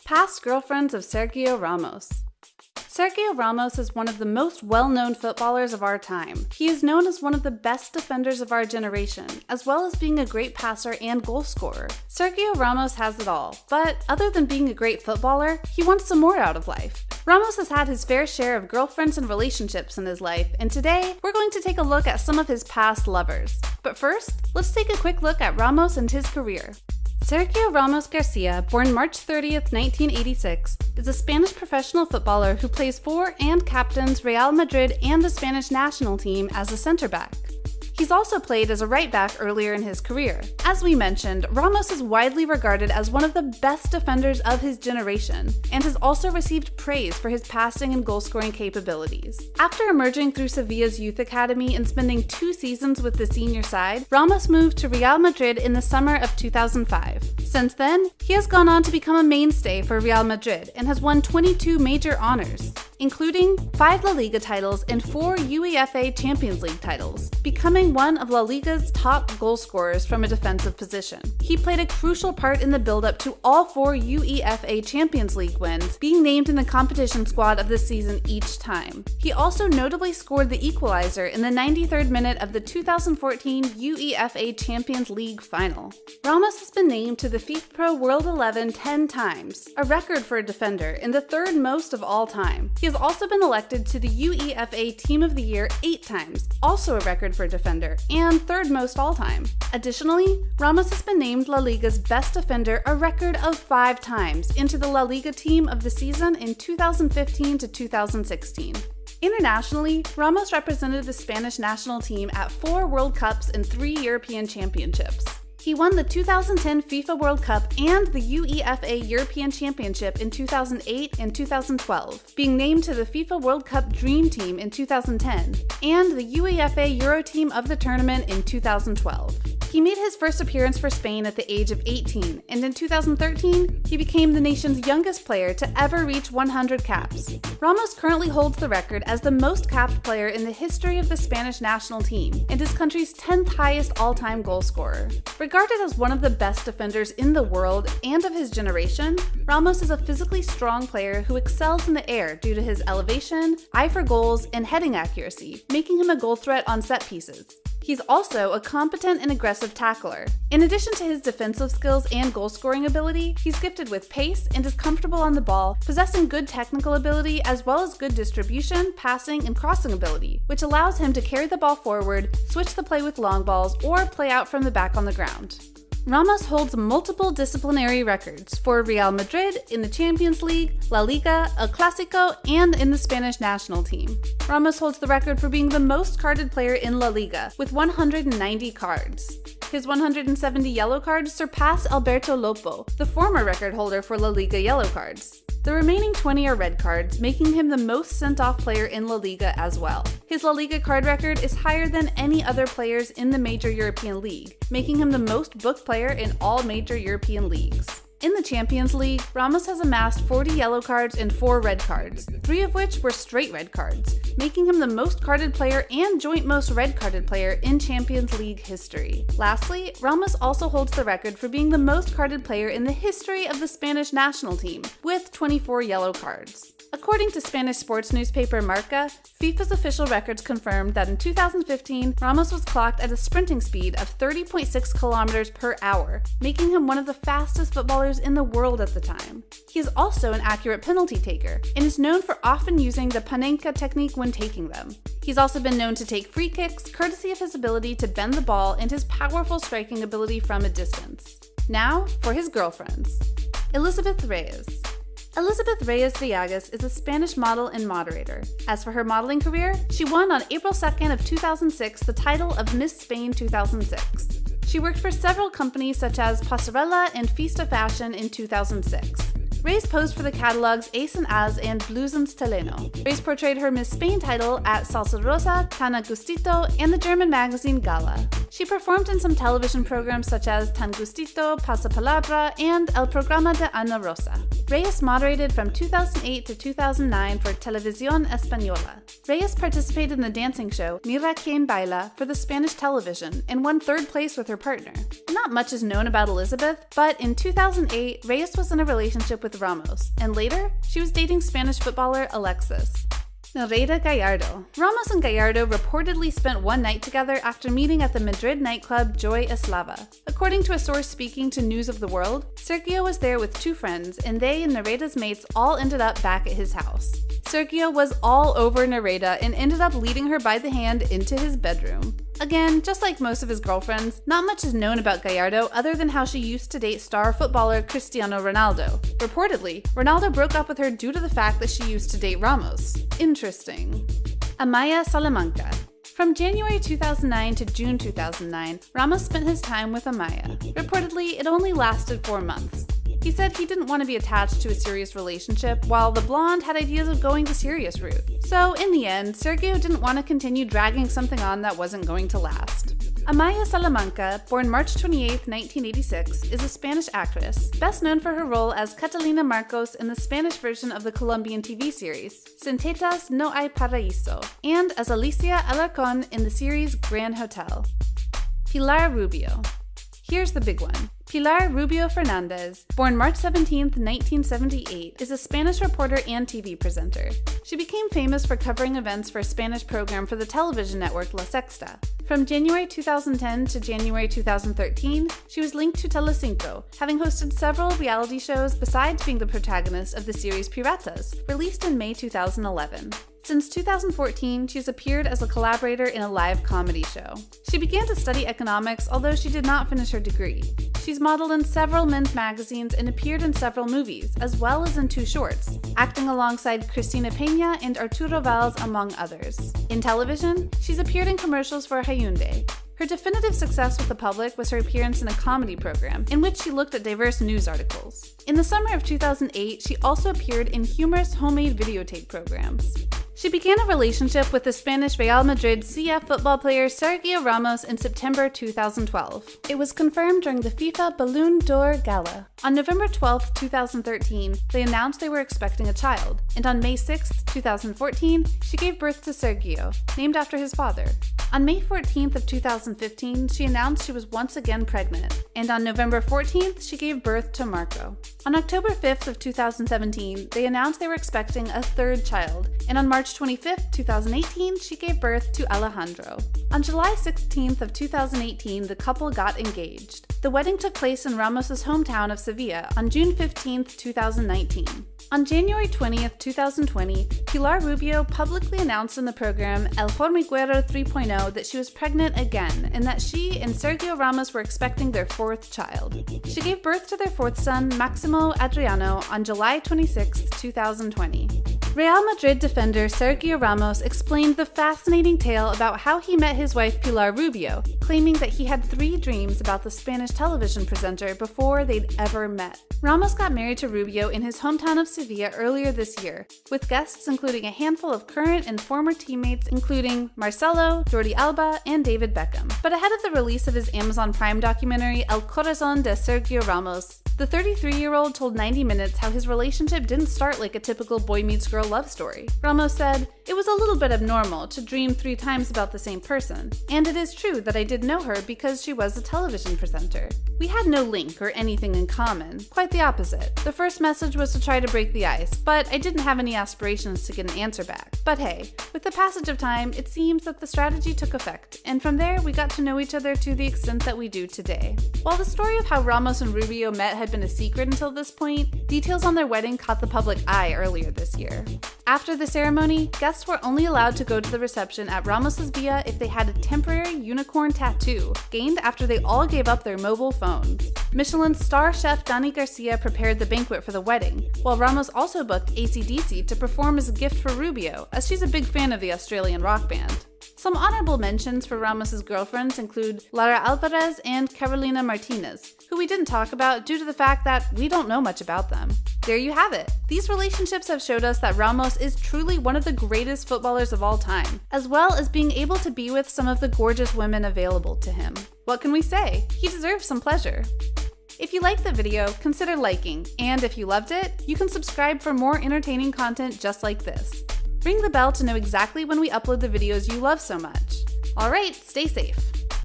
Past girlfriends of Sergio Ramos. Sergio Ramos is one of the most well-known footballers of our time. He is known as one of the best defenders of our generation, as well as being a great passer and goal scorer. Sergio Ramos has it all, but other than being a great footballer, he wants some more out of life. Ramos has had his fair share of girlfriends and relationships in his life, and today we're going to take a look at some of his past lovers. But first, let's take a quick look at Ramos and his career. Sergio Ramos Garcia, born March 30th, 1986, is a Spanish professional footballer who plays for and captains Real Madrid and the Spanish national team as a center-back. He's also played as a right-back earlier in his career. As we mentioned, Ramos is widely regarded as one of the best defenders of his generation, and has also received praise for his passing and goal-scoring capabilities. After emerging through Sevilla's youth academy and spending 2 seasons with the senior side, Ramos moved to Real Madrid in the summer of 2005. Since then, he has gone on to become a mainstay for Real Madrid and has won 22 major honors, including 5 La Liga titles and 4 UEFA Champions League titles, becoming one of La Liga's top goal scorers from a defensive position. He played a crucial part in the build-up to all 4 UEFA Champions League wins, being named in the competition squad of the season each time. He also notably scored the equalizer in the 93rd minute of the 2014 UEFA Champions League final. Ramos has been named to the FIFA Pro World 11 10 times, a record for a defender and the 3rd most of all time. He has also been elected to the UEFA Team of the Year 8 times, also a record for a defender, and 3rd most all time. Additionally, Ramos has been named La Liga's best defender a record of 5 times into the La Liga Team of the Season in 2015 to 2016. Internationally, Ramos represented the Spanish national team at 4 World Cups and 3 European Championships. He won the 2010 FIFA World Cup and the UEFA European Championship in 2008 and 2012, being named to the FIFA World Cup Dream Team in 2010, and the UEFA Euro Team of the tournament in 2012. He made his first appearance for Spain at the age of 18, and in 2013, he became the nation's youngest player to ever reach 100 caps. Ramos currently holds the record as the most capped player in the history of the Spanish national team, and his country's 10th highest all-time goal scorer. Regarded as one of the best defenders in the world and of his generation, Ramos is a physically strong player who excels in the air due to his elevation, eye for goals, and heading accuracy, making him a goal threat on set pieces. He's also a competent and aggressive tackler. In addition to his defensive skills and goal-scoring ability, he's gifted with pace and is comfortable on the ball, possessing good technical ability as well as good distribution, passing, and crossing ability, which allows him to carry the ball forward, switch the play with long balls, or play out from the back on the ground. Ramos holds multiple disciplinary records for Real Madrid in the Champions League, La Liga, El Clásico, and in the Spanish national team. Ramos holds the record for being the most carded player in La Liga, with 190 cards. His 170 yellow cards surpass Alberto Lopo, the former record holder for La Liga yellow cards. The remaining 20 are red cards, making him the most sent-off player in La Liga as well. His La Liga card record is higher than any other players in the major European league, making him the most booked player in all major European leagues. In the Champions League, Ramos has amassed 40 yellow cards and 4 red cards, 3 of which were straight red cards, making him the most carded player and joint most red carded player in Champions League history. Lastly, Ramos also holds the record for being the most carded player in the history of the Spanish national team, with 24 yellow cards. According to Spanish sports newspaper Marca, FIFA's official records confirmed that in 2015, Ramos was clocked at a sprinting speed of 30.6 kilometers per hour, making him one of the fastest footballers in the world at the time. He is also an accurate penalty taker, and is known for often using the panenka technique when taking them. He's also been known to take free kicks, courtesy of his ability to bend the ball and his powerful striking ability from a distance. Now, for his girlfriends. Elizabeth Reyes. Elizabeth Reyes Villagas is a Spanish model and moderator. As for her modeling career, she won on April 2nd of 2006 the title of Miss Spain 2006. She worked for several companies such as Pasarela and Fista Fashion in 2006. Reyes posed for the catalogs Ace and Az and Blusens Teleno. Reyes portrayed her Miss Spain title at Salsa Rosa, Tan Gustito, and the German magazine Gala. She performed in some television programs such as Tan Gustito, Pasapalabra, and El Programa de Ana Rosa. Reyes moderated from 2008 to 2009 for Televisión Española. Reyes participated in the dancing show Mira Quien Baila for the Spanish television and won third place with her partner. Not much is known about Elizabeth, but in 2008, Reyes was in a relationship with Ramos, and later, she was dating Spanish footballer Alexis. Nereida Gallardo. Ramos and Gallardo reportedly spent one night together after meeting at the Madrid nightclub Joy Eslava. According to a source speaking to News of the World, Sergio was there with two friends, and they and Nereida's mates all ended up back at his house. Sergio was all over Nereida and ended up leading her by the hand into his bedroom. Again, just like most of his girlfriends, not much is known about Gallardo other than how she used to date star footballer Cristiano Ronaldo. Reportedly, Ronaldo broke up with her due to the fact that she used to date Ramos. Interesting. Amaya Salamanca. From January 2009 to June 2009, Ramos spent his time with Amaya. Reportedly, it only lasted 4 months. He said he didn't want to be attached to a serious relationship, while the blonde had ideas of going the serious route. So, in the end, Sergio didn't want to continue dragging something on that wasn't going to last. Amaya Salamanca, born March 28, 1986, is a Spanish actress, best known for her role as Catalina Marcos in the Spanish version of the Colombian TV series, Sin Tetas No Hay Paraíso, and as Alicia Alarcón in the series Grand Hotel. Pilar Rubio. Here's the big one. Pilar Rubio Fernandez, born March 17, 1978, is a Spanish reporter and TV presenter. She became famous for covering events for a Spanish program for the television network La Sexta. From January 2010 to January 2013, she was linked to Telecinco, having hosted several reality shows besides being the protagonist of the series Piratas, released in May 2011. Since 2014, she's appeared as a collaborator in a live comedy show. She began to study economics, although she did not finish her degree. She's modeled in several men's magazines and appeared in several movies, as well as in 2 shorts, acting alongside Cristina Peña and Arturo Valls, among others. In television, she's appeared in commercials for Hyundai. Her definitive success with the public was her appearance in a comedy program, in which she looked at diverse news articles. In the summer of 2008, she also appeared in humorous homemade videotape programs. She began a relationship with the Spanish Real Madrid CF football player Sergio Ramos in September 2012. It was confirmed during the FIFA Ballon d'Or Gala. On November 12, 2013, they announced they were expecting a child, and on May 6, 2014, she gave birth to Sergio, named after his father. On May 14th of 2015, she announced she was once again pregnant, and on November 14th, she gave birth to Marco. On October 5th of 2017, they announced they were expecting a third child, and on March 25th, 2018, she gave birth to Alejandro. On July 16th of 2018, the couple got engaged. The wedding took place in Ramos' hometown of Sevilla on June 15th, 2019. On January 20th, 2020, Pilar Rubio publicly announced in the program El Hormiguero 3.0 that she was pregnant again and that she and Sergio Ramos were expecting their 4th child. She gave birth to their 4th son, Maximo Adriano, on July 26, 2020. Real Madrid defender Sergio Ramos explained the fascinating tale about how he met his wife Pilar Rubio, claiming that he had 3 dreams about the Spanish television presenter before they'd ever met. Ramos got married to Rubio in his hometown of Sevilla earlier this year, with guests including a handful of current and former teammates including Marcelo, Jordi Alba, and David Beckham. But ahead of the release of his Amazon Prime documentary El Corazón de Sergio Ramos, the 33-year-old told 90 Minutes how his relationship didn't start like a typical boy meets girl love story. Ramos said, "It was a little bit abnormal to dream 3 times about the same person, and it is true that I did know her because she was a television presenter. We had no link or anything in common, quite the opposite. The first message was to try to break the ice, but I didn't have any aspirations to get an answer back. But hey, with the passage of time, it seems that the strategy took effect, and from there we got to know each other to the extent that we do today." While the story of how Ramos and Rubio met had been a secret until this point, details on their wedding caught the public eye earlier this year. After the ceremony, guests were only allowed to go to the reception at Ramos's villa if they had a temporary unicorn tattoo, gained after they all gave up their mobile phones. Michelin star chef Dani Garcia prepared the banquet for the wedding, while Ramos also booked AC/DC to perform as a gift for Rubio, as she's a big fan of the Australian rock band. Some honorable mentions for Ramos' girlfriends include Lara Alvarez and Carolina Martinez, who we didn't talk about due to the fact that we don't know much about them. There you have it. These relationships have showed us that Ramos is truly one of the greatest footballers of all time, as well as being able to be with some of the gorgeous women available to him. What can we say? He deserves some pleasure. If you liked the video, consider liking, and if you loved it, you can subscribe for more entertaining content just like this. Ring the bell to know exactly when we upload the videos you love so much. Alright, stay safe.